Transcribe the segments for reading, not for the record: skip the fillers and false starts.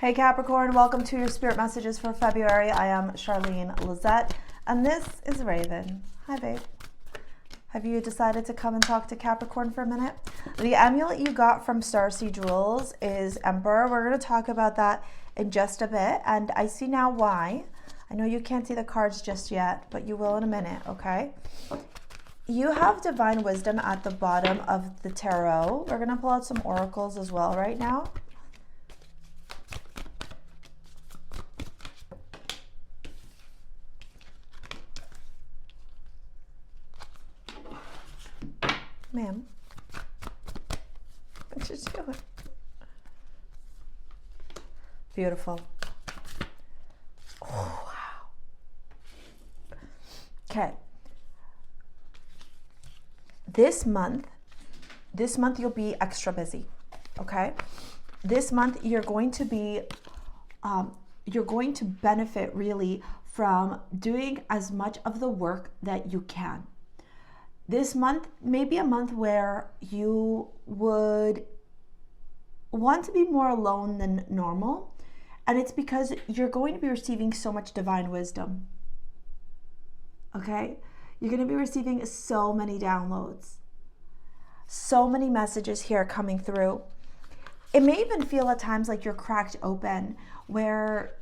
Hey Capricorn, welcome to your spirit messages for February. I am Charlene Lizette, and this is Raven. Hi babe. Have you decided to come and talk to Capricorn for a minute? The amulet you got from STARSEA Jewels is Emperor. We're going to talk about that in just a bit, and I see now why. I know you can't see the cards just yet, but you will in a minute, okay? You have divine wisdom at the bottom of the tarot. We're going to pull out some oracles as well right now. Ma'am, what you doing? Beautiful. Oh, wow. Okay. This month you'll be extra busy. Okay. This month you're going to be, you're going to benefit really from doing as much of the work that you can. This month may be a month where you would want to be more alone than normal. And it's because you're going to be receiving so much divine wisdom. Okay? You're going to be receiving so many downloads. So many messages here coming through. It may even feel at times like you're cracked open, where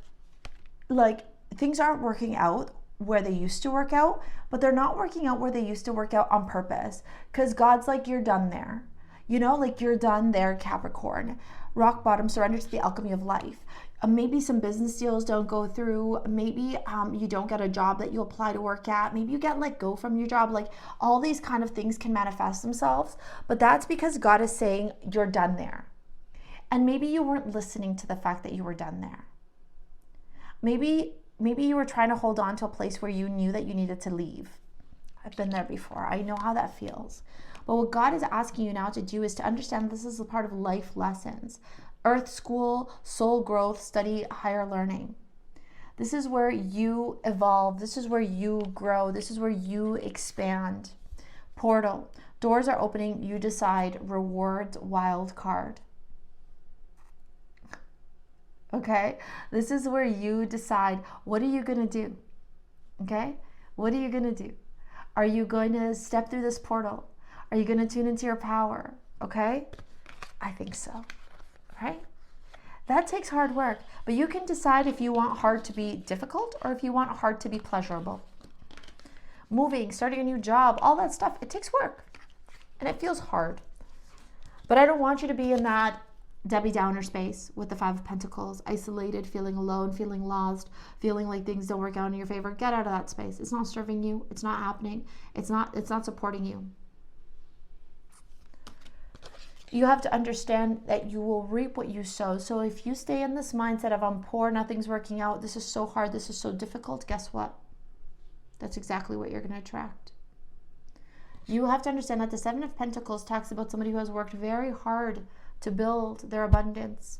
like things aren't working out where they used to work out, but they're not working out where they used to work out on purpose, because God's like, you're done there. You know, like you're done there, Capricorn. Rock bottom, surrender to the alchemy of life. Maybe some business deals don't go through. Maybe you don't get a job that you apply to work at. Maybe you get let go from your job. Like all these kind of things can manifest themselves, but that's because God is saying you're done there. And maybe you weren't listening to the fact that you were done there. Maybe you were trying to hold on to a place where you knew that you needed to leave. I've been there before. I know how that feels. But what God is asking you now to do is to understand this is a part of life lessons. Earth school, soul growth, study, higher learning. This is where you evolve. This is where you grow. This is where you expand. Portal. Doors are opening. You decide. Rewards, wild card. Okay, this is where you decide, what are you going to do? Okay, what are you going to do? Are you going to step through this portal? Are you going to tune into your power? Okay, I think so, right? That takes hard work, but you can decide if you want hard to be difficult or if you want hard to be pleasurable. Moving, starting a new job, all that stuff, it takes work and it feels hard. But I don't want you to be in that Debbie Downer space with the Five of Pentacles, isolated, feeling alone, feeling lost, feeling like things don't work out in your favor. Get out of that space. It's not serving you. It's not happening. It's not supporting you. You have to understand that you will reap what you sow. So if you stay in this mindset of I'm poor, nothing's working out, this is so hard, this is so difficult, guess what? That's exactly what you're going to attract. You have to understand that the Seven of Pentacles talks about somebody who has worked very hard to build their abundance,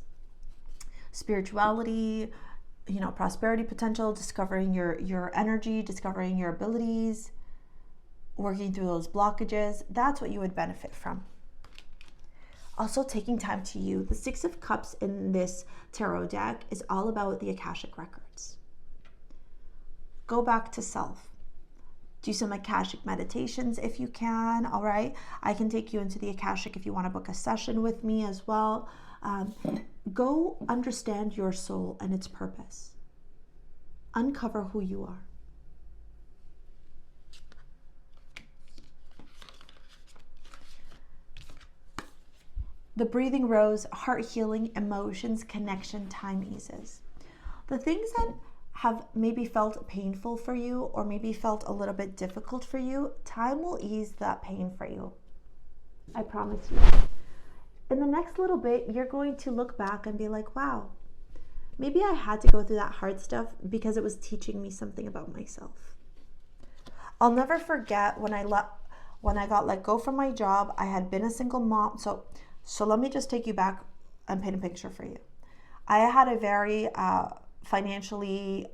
spirituality, prosperity potential, discovering your energy, discovering your abilities, working through those blockages. That's what you would benefit from. Also taking time to you. The Six of Cups in this tarot deck is all about the Akashic Records. Go back to self. Do some Akashic meditations if you can, all right? I can take you into the Akashic if you want to book a session with me as well. Go understand your soul and its purpose. Uncover who you are. The Breathing Rose, heart healing, emotions, connection, time eases. The things that have maybe felt painful for you or maybe felt a little bit difficult for you, time will ease that pain for you. I promise you. In the next little bit, you're going to look back and be like, wow, maybe I had to go through that hard stuff because it was teaching me something about myself. I'll never forget when I got let go from my job. I had been a single mom. So let me just take you back and paint a picture for you. I had a very financially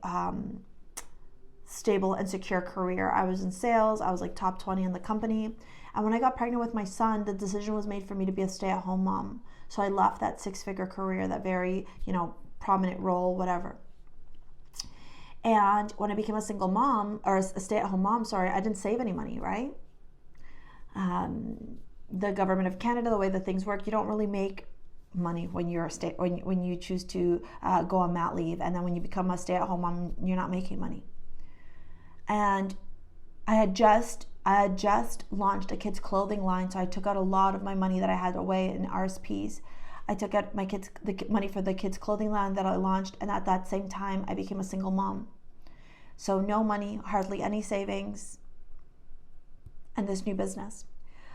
stable and secure career. I was in sales. I was like top 20 in the company. And when I got pregnant with my son, the decision was made for me to be a stay-at-home mom. So I left that six-figure career, that very, prominent role, whatever. And when I became a single mom, or a stay-at-home mom, sorry, I didn't save any money, right? The government of Canada, the way that things work, you don't really make money when you're when you choose to go on mat leave, and then when you become a stay-at-home mom, you're not making money. And I had just launched a kids clothing line, so I took out a lot of my money that I had away in RSPs. I took out the money for the kids clothing line that I launched, and at that same time I became a single mom. So no money, hardly any savings, and this new business.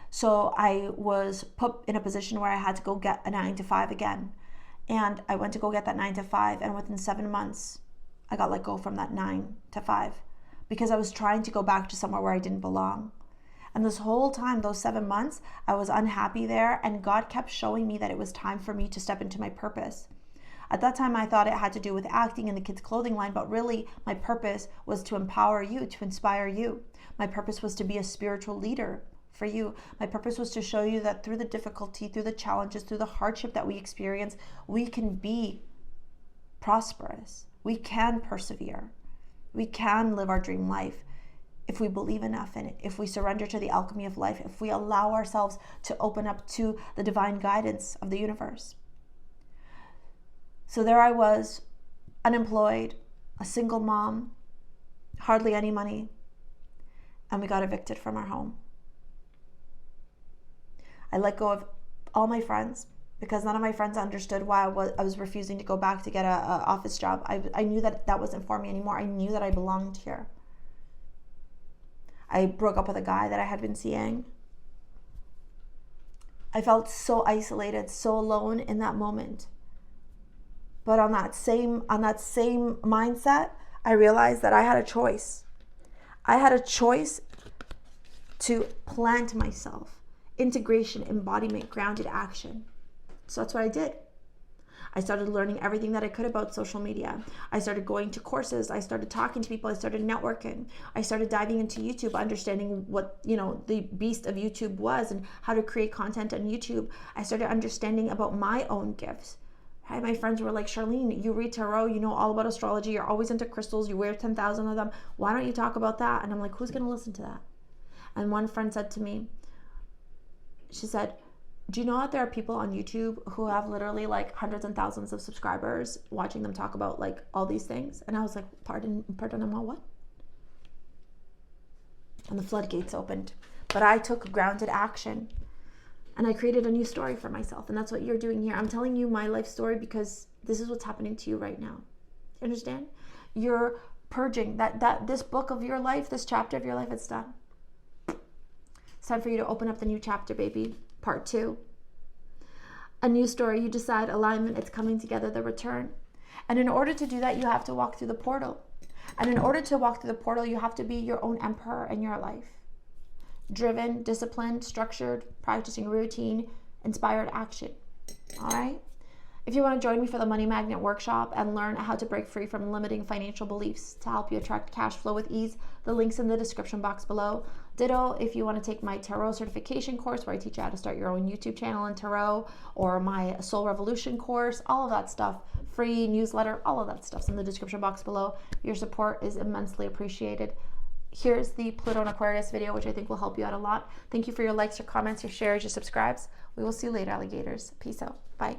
So I was put in a position where I had to go get a 9-to-5 again. And I went to go get that 9-to-5, and within 7 months, I got let go from that 9-to-5 because I was trying to go back to somewhere where I didn't belong. And this whole time, those 7 months, I was unhappy there, and God kept showing me that it was time for me to step into my purpose. At that time, I thought it had to do with acting in the kids' clothing line, but really my purpose was to empower you, to inspire you. My purpose was to be a spiritual leader for you. My purpose was to show you that through the difficulty, through the challenges, through the hardship that we experience, we can be prosperous. We can persevere. We can live our dream life if we believe enough in it, if we surrender to the alchemy of life, if we allow ourselves to open up to the divine guidance of the universe. So there I was, unemployed, a single mom, hardly any money, and we got evicted from our home. I let go of all my friends because none of my friends understood why I was refusing to go back to get a office job. I knew that wasn't for me anymore. I knew that I belonged here. I broke up with a guy that I had been seeing. I felt so isolated, so alone in that moment. But on that same mindset, I realized that I had a choice. I had a choice to plant myself. Integration, embodiment, grounded action. So that's what I did. I started learning everything that I could about social media. I started going to courses. I started talking to people. I started networking. I started diving into YouTube, understanding what, the beast of YouTube was and how to create content on YouTube. I started understanding about my own gifts. Right? My friends were like, Charlene, you read tarot, you know all about astrology, you're always into crystals, you wear 10,000 of them. Why don't you talk about that? And I'm like, who's going to listen to that? And one friend said to me, she said, do you know that there are people on YouTube who have literally like hundreds and thousands of subscribers watching them talk about like all these things? And I was like, pardon, what? And the floodgates opened. But I took grounded action and I created a new story for myself. And that's what you're doing here. I'm telling you my life story because this is what's happening to you right now. You understand? You're purging that this book of your life, this chapter of your life, it's done. It's time for you to open up the new chapter, baby. Part 2. A new story. You decide alignment. It's coming together, the return. And in order to do that, you have to walk through the portal. And in order to walk through the portal, you have to be your own emperor in your life. Driven, disciplined, structured, practicing routine, inspired action. All right? If you want to join me for the Money Magnet Workshop and learn how to break free from limiting financial beliefs to help you attract cash flow with ease, the link's in the description box below. Ditto, if you want to take my tarot certification course where I teach you how to start your own YouTube channel in tarot, or my Soul Revolution course, all of that stuff, free newsletter, all of that stuff's in the description box below. Your support is immensely appreciated. Here's the Pluto and Aquarius video, which I think will help you out a lot. Thank you for your likes, your comments, your shares, your subscribes. We will see you later, alligators. Peace out. Bye.